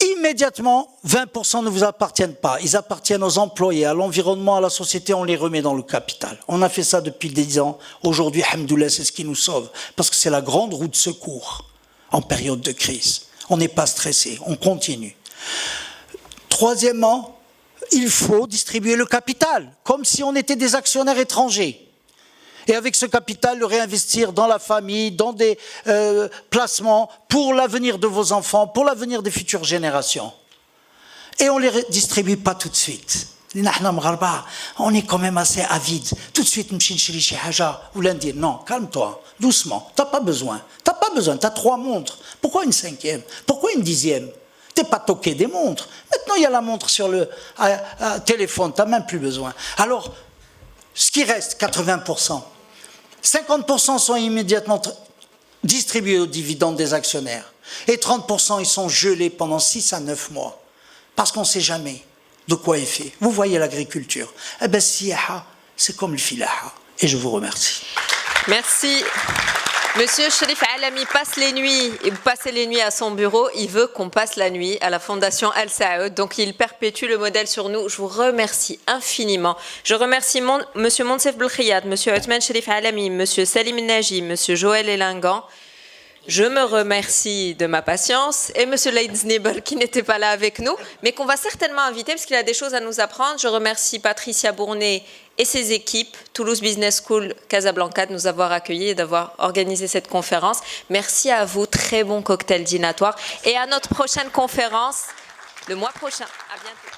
immédiatement, 20% ne vous appartiennent pas. Ils appartiennent aux employés, à l'environnement, à la société, on les remet dans le capital. On a fait ça depuis 10 ans. Aujourd'hui, alhamdoulilah, c'est ce qui nous sauve. Parce que c'est la grande roue de secours en période de crise. On n'est pas stressé, on continue. Troisièmement, il faut distribuer le capital, comme si on était des actionnaires étrangers. Et avec ce capital, le réinvestir dans la famille, dans des placements pour l'avenir de vos enfants, pour l'avenir des futures générations. Et on ne les distribue pas tout de suite. On est quand même assez avide. Tout de suite, ou lundi, non, calme-toi, doucement, tu n'as pas besoin. Tu n'as pas besoin, tu as 3 montres. Pourquoi une 5e? Pourquoi une 10e? Tu n'es pas toqué des montres. Maintenant, il y a la montre sur le téléphone, tu n'as même plus besoin. Alors, ce qui reste, 80%, 50% sont immédiatement distribués aux dividendes des actionnaires. Et 30%, ils sont gelés pendant 6 à 9 mois. Parce qu'on ne sait jamais de quoi est fait. Vous voyez l'agriculture. Eh bien, siyaha, c'est comme le filaha. Et je vous remercie. Merci. Monsieur Cherif Alami passe les nuits, et vous passez les nuits à son bureau, il veut qu'on passe la nuit à la Fondation Al Saoud, donc il perpétue le modèle sur nous. Je vous remercie infiniment. Je remercie Monsieur Monsef Belkhiyat, Monsieur Othman Cherif Alami, Monsieur Salim Naji, Monsieur Joël Elingan. Je me remercie de ma patience et Monsieur Leïd Znibel qui n'était pas là avec nous, mais qu'on va certainement inviter parce qu'il a des choses à nous apprendre. Je remercie Patricia Bournet et ses équipes, Toulouse Business School Casablanca, de nous avoir accueillis et d'avoir organisé cette conférence. Merci à vous, très bon cocktail dînatoire et à notre prochaine conférence le mois prochain. À bientôt.